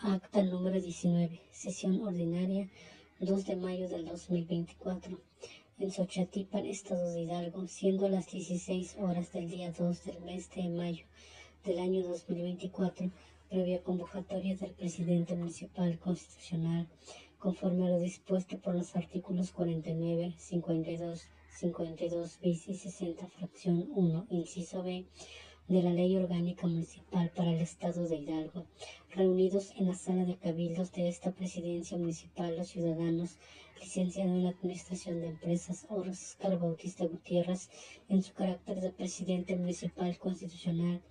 Acta número 19, sesión ordinaria, 2 de mayo del 2024, en Xochatipan, Estado de Hidalgo, siendo las 16 horas del día 2 del mes de mayo del año 2024, previa convocatoria del presidente municipal constitucional, conforme a lo dispuesto por los artículos 49, 52, 52 bis y 60, fracción 1, inciso B, de la Ley Orgánica Municipal para el Estado de Hidalgo, reunidos en la sala de cabildos de esta presidencia municipal los ciudadanos, licenciado en la Administración de Empresas Óscar Bautista Gutiérrez, en su carácter de presidente municipal constitucional,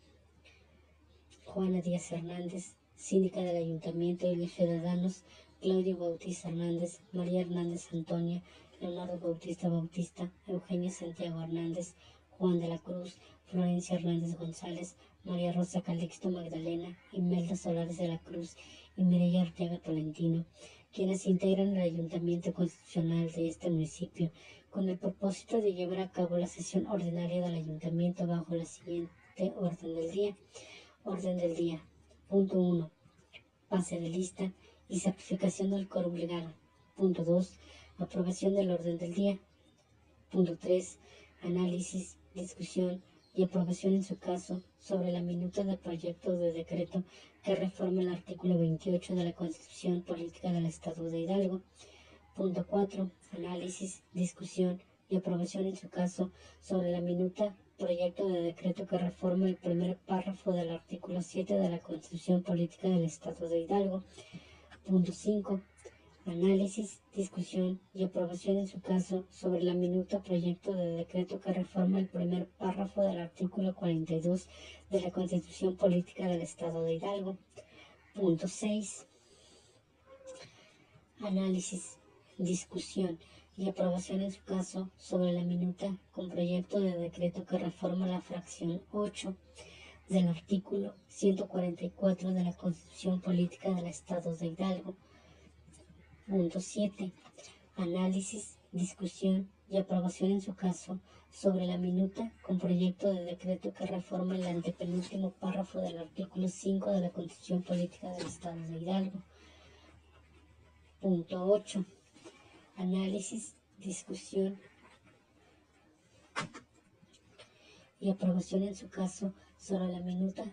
Juana Díaz Hernández, síndica del Ayuntamiento, y los ciudadanos Claudio Bautista Hernández, María Hernández Antonia, Leonardo Bautista Bautista, Eugenia Santiago Hernández, Juan de la Cruz, Florencia Hernández González, María Rosa Calixto Magdalena, Imelda Solares de la Cruz y Mireya Arteaga Tolentino, quienes integran el Ayuntamiento Constitucional de este municipio, con el propósito de llevar a cabo la sesión ordinaria del Ayuntamiento bajo la siguiente orden del día. Orden del día. Punto 1. Pase de lista y certificación del quórum legal. Punto 2. Aprobación del orden del día. Punto 3. Análisis, discusión y aprobación en su caso sobre la minuta del proyecto de decreto que reforma el artículo 28 de la Constitución Política del Estado de Hidalgo. Punto 4. Análisis, discusión y aprobación en su caso sobre la minuta proyecto de decreto que reforma el primer párrafo del artículo 7 de la Constitución Política del Estado de Hidalgo. Punto 5. Análisis, discusión y aprobación en su caso sobre la minuta proyecto de decreto que reforma el primer párrafo del artículo 42 de la Constitución Política del Estado de Hidalgo. Punto 6. Análisis, discusión y aprobación en su caso sobre la minuta con proyecto de decreto que reforma la fracción 8 del artículo 144 de la Constitución Política del Estado de Hidalgo. Punto 7. Análisis, discusión y aprobación en su caso sobre la minuta con proyecto de decreto que reforma el antepenúltimo párrafo del artículo 5 de la Constitución Política del Estado de Hidalgo. Punto 8. Análisis, discusión y aprobación en su caso sobre la minuta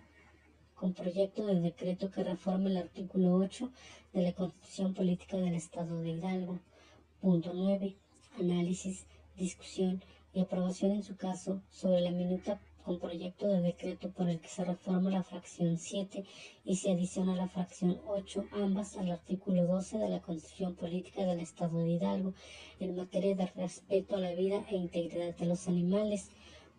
con proyecto de decreto que reforma el artículo 8 de la Constitución Política del Estado de Hidalgo. Punto 9. Análisis, discusión y aprobación en su caso sobre la minuta con proyecto de decreto por el que se reforma la fracción 7 y se adiciona la fracción 8, ambas al artículo 12 de la Constitución Política del Estado de Hidalgo, en materia de respeto a la vida e integridad de los animales.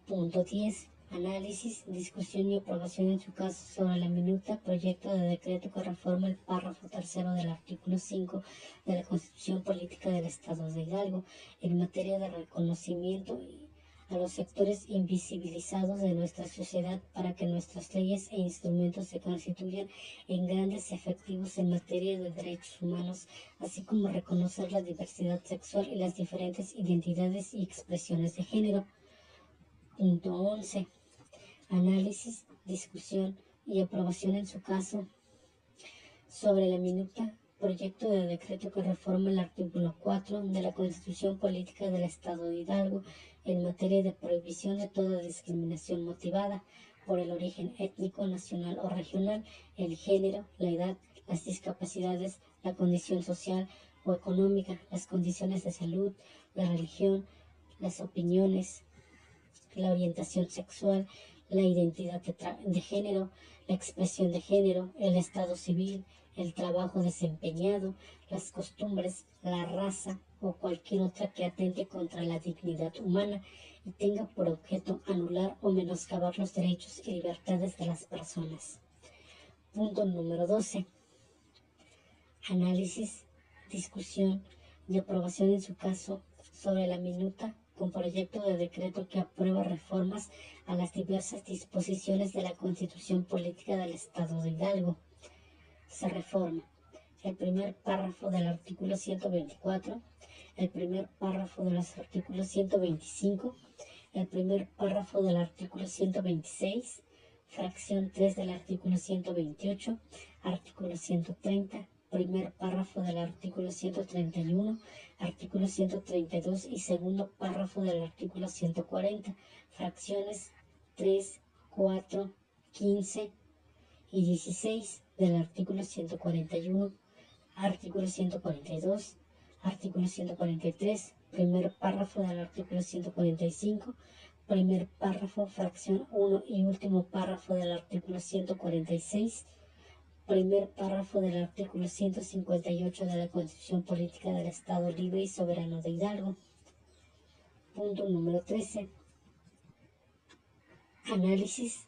Punto 10. Análisis, discusión y aprobación en su caso sobre la minuta proyecto de decreto que reforma el párrafo tercero del artículo 5 de la Constitución Política del Estado de Hidalgo, en materia de reconocimiento a los sectores invisibilizados de nuestra sociedad para que nuestras leyes e instrumentos se constituyan en grandes efectivos en materia de derechos humanos, así como reconocer la diversidad sexual y las diferentes identidades y expresiones de género. Punto 11. Análisis, discusión y aprobación en su caso sobre la minuta proyecto de decreto que reforma el artículo 4 de la Constitución Política del Estado de Hidalgo en materia de prohibición de toda discriminación motivada por el origen étnico, nacional o regional, el género, la edad, las discapacidades, la condición social o económica, las condiciones de salud, la religión, las opiniones, la orientación sexual, la identidad de género, la expresión de género, el estado civil, el trabajo desempeñado, las costumbres, la raza o cualquier otra que atente contra la dignidad humana y tenga por objeto anular o menoscabar los derechos y libertades de las personas. Punto número 12. Análisis, discusión y aprobación en su caso sobre la minuta con proyecto de decreto que aprueba reformas a las diversas disposiciones de la Constitución Política del Estado de Hidalgo. Se reforma el primer párrafo del artículo 124, el primer párrafo de los artículos 125, el primer párrafo del artículo 126, fracción 3 del artículo 128, artículo 130, primer párrafo del artículo 131, artículo 132 y segundo párrafo del artículo 140, fracciones 3, 4, 15 y 16 del artículo 141, artículo 142, artículo 143, primer párrafo del artículo 145, primer párrafo, fracción 1 y último párrafo del artículo 146, primer párrafo del artículo 158 de la Constitución Política del Estado Libre y Soberano de Hidalgo. Punto número 13. Análisis,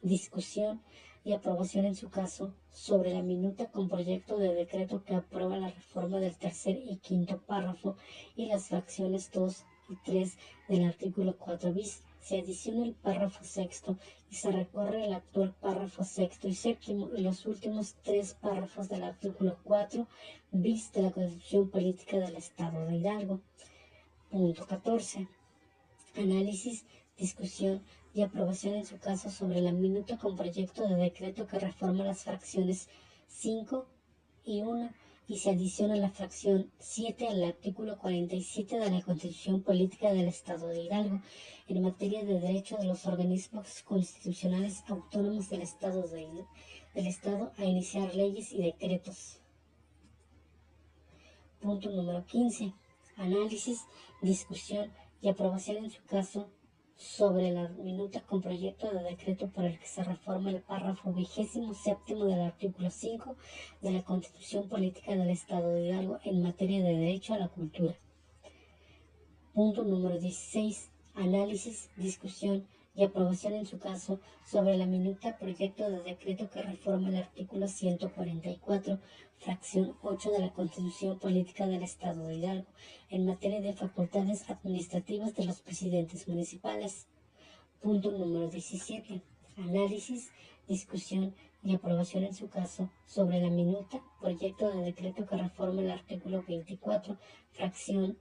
discusión y aprobación en su caso sobre la minuta con proyecto de decreto que aprueba la reforma del tercer y quinto párrafo y las fracciones 2 y 3 del artículo 4 bis. Se adiciona el párrafo sexto y se recorre el actual párrafo sexto y séptimo y los últimos 3 párrafos del artículo 4 bis de la Constitución Política del Estado de Hidalgo. Punto 14. Análisis, discusión y aprobación en su caso sobre la minuta con proyecto de decreto que reforma las fracciones 5 y 1 y se adiciona la fracción 7 al artículo 47 de la Constitución Política del Estado de Hidalgo en materia de derecho de los organismos constitucionales autónomos del Estado a iniciar leyes y decretos. Punto número 15. Análisis, discusión y aprobación en su caso sobre la minuta con proyecto de decreto por el que se reforma el párrafo 27 del artículo 5 de la Constitución Política del Estado de Hidalgo en materia de derecho a la cultura. Punto número 16. Análisis, discusión y aprobación en su caso sobre la minuta proyecto de decreto que reforma el artículo 144, fracción 8 de la Constitución Política del Estado de Hidalgo, en materia de facultades administrativas de los presidentes municipales. Punto número 17. Análisis, discusión y aprobación en su caso sobre la minuta proyecto de decreto que reforma el artículo 24, fracción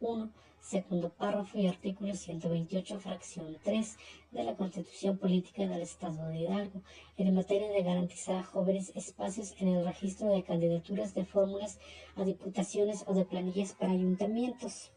1, segundo párrafo y artículo 128, fracción 3 de la Constitución Política del Estado de Hidalgo, en materia de garantizar a jóvenes espacios en el registro de candidaturas de fórmulas a diputaciones o de planillas para ayuntamientos.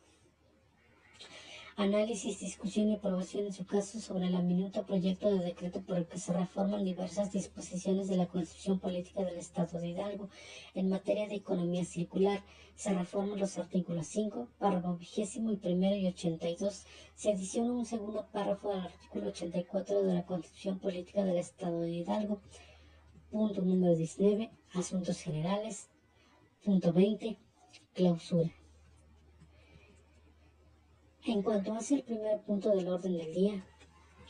Análisis, discusión y aprobación en su caso sobre la minuta proyecto de decreto por el que se reforman diversas disposiciones de la Constitución Política del Estado de Hidalgo en materia de economía circular. Se reforman los artículos 5, párrafo 21 y 82. Se adiciona un segundo párrafo del artículo 84 de la Constitución Política del Estado de Hidalgo. Punto número 19. Asuntos generales. Punto 20. Clausura. En cuanto hace el primer punto del orden del día,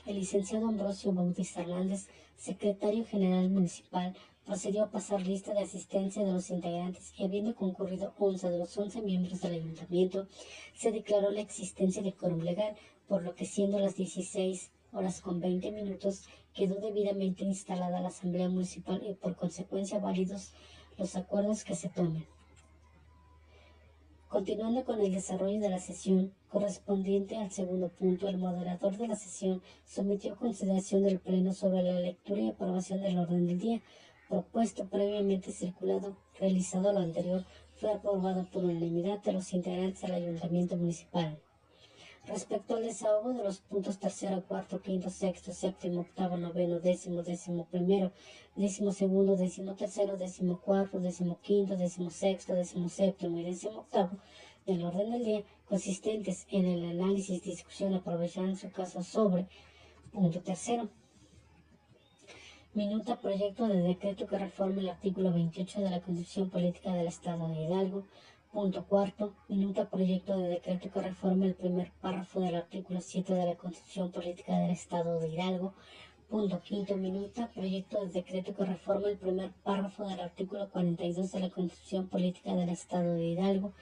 el licenciado Ambrosio Bautista Hernández, secretario general municipal, procedió a pasar lista de asistencia de los integrantes y habiendo concurrido 11 de los 11 miembros del ayuntamiento, se declaró la existencia de quórum legal, por lo que siendo las 16:20 quedó debidamente instalada la asamblea municipal y por consecuencia válidos los acuerdos que se tomen. Continuando con el desarrollo de la sesión correspondiente al segundo punto, el moderador de la sesión sometió a consideración del Pleno sobre la lectura y aprobación del orden del día, propuesto previamente circulado. Realizado lo anterior, fue aprobado por unanimidad de los integrantes del Ayuntamiento Municipal. Respecto al desahogo de los puntos tercero, cuarto, quinto, sexto, séptimo, octavo, noveno, décimo, décimo primero, décimo segundo, décimo tercero, décimo cuarto, décimo quinto, décimo sexto, décimo séptimo y décimo octavo del orden del día, consistentes en el análisis, discusión, aprobación en su caso sobre punto tercero. Minuta proyecto de decreto que reforma el artículo 28 de la Constitución Política del Estado de Hidalgo. Punto cuarto. Minuta proyecto de decreto que reforma el primer párrafo del artículo 7 de la Constitución Política del Estado de Hidalgo. Punto quinto. Minuta proyecto de decreto que reforma el primer párrafo del artículo 42 de la Constitución Política del Estado de Hidalgo.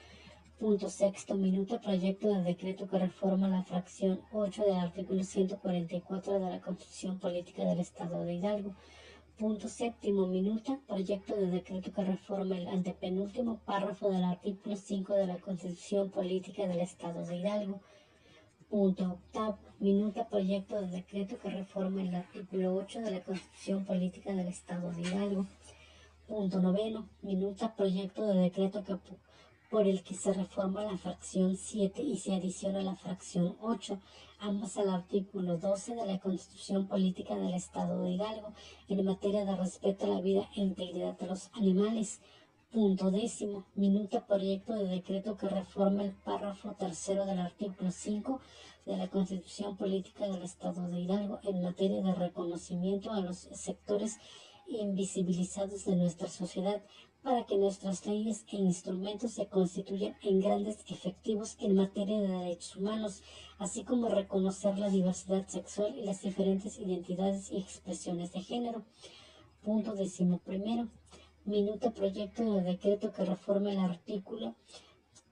Punto sexto. Minuta proyecto de decreto que reforma la fracción 8 del artículo 144 de la Constitución Política del Estado de Hidalgo. Punto séptimo. Minuta proyecto de decreto que reforma el antepenúltimo párrafo del artículo 5 de la Constitución Política del Estado de Hidalgo. Punto octavo. Minuta proyecto de decreto que reforma el artículo 8 de la Constitución Política del Estado de Hidalgo. Punto noveno. Minuta proyecto de decreto por el que se reforma la fracción 7 y se adiciona la fracción 8, ambas al artículo 12 de la Constitución Política del Estado de Hidalgo, en materia de respeto a la vida e integridad de los animales. Punto décimo. Minuta proyecto de decreto que reforma el párrafo tercero del artículo 5 de la Constitución Política del Estado de Hidalgo en materia de reconocimiento a los sectores invisibilizados de nuestra sociedad, para que nuestras leyes e instrumentos se constituyan en grandes efectivos en materia de derechos humanos, así como reconocer la diversidad sexual y las diferentes identidades y expresiones de género. Punto decimoprimero. Minuta proyecto de decreto que reforma el artículo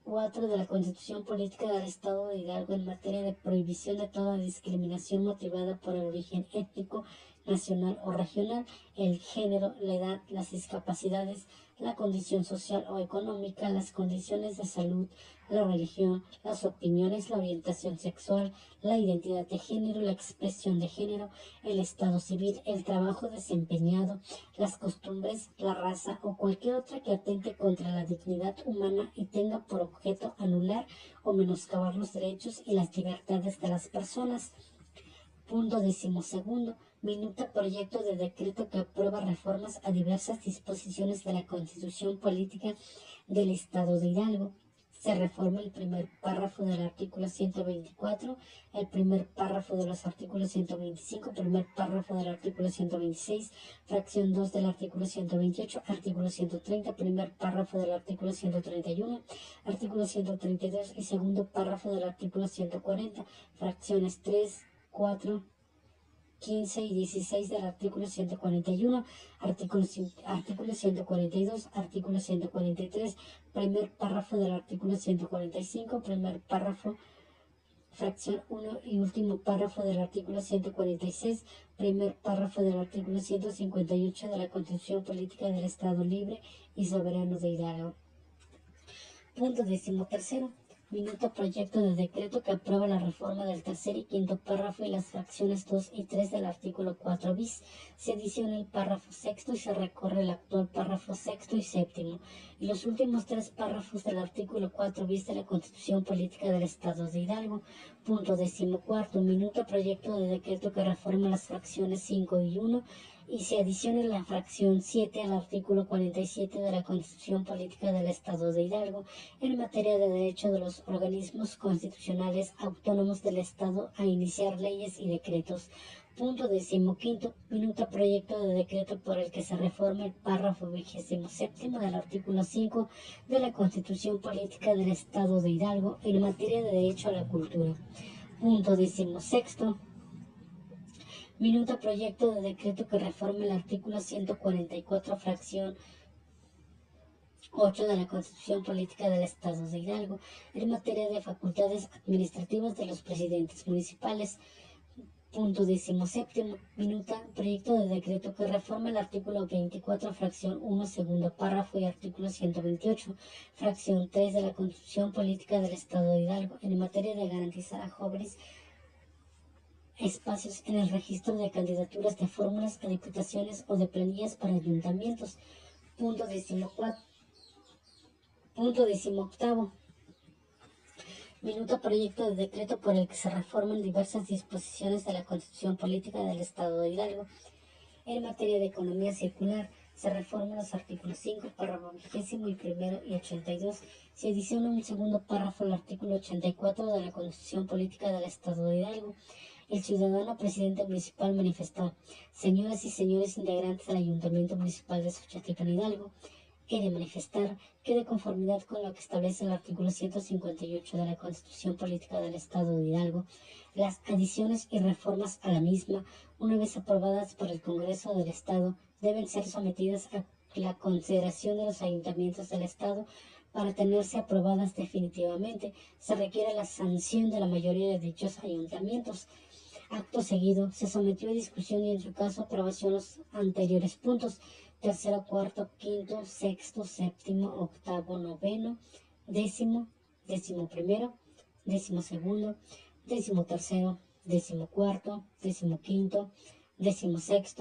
4 de la Constitución Política del Estado de Hidalgo en materia de prohibición de toda discriminación motivada por el origen étnico, nacional o regional, el género, la edad, las discapacidades, la condición social o económica, las condiciones de salud, la religión, las opiniones, la orientación sexual, la identidad de género, la expresión de género, el estado civil, el trabajo desempeñado, las costumbres, la raza o cualquier otra que atente contra la dignidad humana y tenga por objeto anular o menoscabar los derechos y las libertades de las personas. Punto decimosegundo. Minuta proyecto de decreto que aprueba reformas a diversas disposiciones de la Constitución Política del Estado de Hidalgo. Se reforma el primer párrafo del artículo 124, el primer párrafo de los artículos 125, primer párrafo del artículo 126, fracción 2 del artículo 128, artículo 130, primer párrafo del artículo 131, artículo 132 y segundo párrafo del artículo 140, fracciones 3, 4, 15 y 16 del artículo 141, artículo 142, artículo 143, primer párrafo del artículo 145, primer párrafo, fracción 1 y último párrafo del artículo 146, primer párrafo del artículo 158 de la Constitución Política del Estado Libre y Soberano de Hidalgo. Punto decimotercero. Minuto proyecto de decreto que aprueba la reforma del tercer y quinto párrafo y las fracciones 2 y 3 del artículo 4 bis. Se adiciona el párrafo sexto y se recorre el actual párrafo sexto y séptimo y los últimos 3 párrafos del artículo 4 bis de la Constitución Política del Estado de Hidalgo. Punto decimocuarto. Minuto proyecto de decreto que reforma las fracciones 5 y 1 y se adiciona la fracción 7 al artículo 47 de la Constitución Política del Estado de Hidalgo en materia de derecho de los organismos constitucionales autónomos del Estado a iniciar leyes y decretos. Punto decimoquinto. Minuta proyecto de decreto por el que se reforma el párrafo 27 del artículo 5 de la Constitución Política del Estado de Hidalgo en materia de derecho a la cultura. Punto decimosexto. Minuta proyecto de decreto que reforme el artículo 144, fracción 8 de la Constitución Política del Estado de Hidalgo en materia de facultades administrativas de los presidentes municipales. Punto decimoséptimo. Minuta proyecto de decreto que reforma el artículo 24, fracción 1, segundo párrafo y artículo 128, fracción 3 de la Constitución Política del Estado de Hidalgo en materia de garantizar a jóvenes espacios en el registro de candidaturas de fórmulas a diputaciones o de planillas para ayuntamientos. Punto decimoctavo. Minuto proyecto de decreto por el que se reforman diversas disposiciones de la Constitución Política del Estado de Hidalgo. En materia de economía circular, se reforman los artículos 5, párrafo 21 y 82. Se adiciona un segundo párrafo al artículo 84 de la Constitución Política del Estado de Hidalgo. El ciudadano presidente municipal manifestó: señoras y señores integrantes del Ayuntamiento Municipal de Xochatipan, Hidalgo, he de manifestar que de conformidad con lo que establece el artículo 158 de la Constitución Política del Estado de Hidalgo, las adiciones y reformas a la misma, una vez aprobadas por el Congreso del Estado, deben ser sometidas a la consideración de los ayuntamientos del Estado. Para tenerse aprobadas definitivamente, se requiere la sanción de la mayoría de dichos ayuntamientos. Acto seguido, se sometió a discusión y en su caso aprobación los anteriores puntos: tercero, cuarto, quinto, sexto, séptimo, octavo, noveno, décimo, décimo primero, décimo segundo, 13º, 14º, 15º, 16º,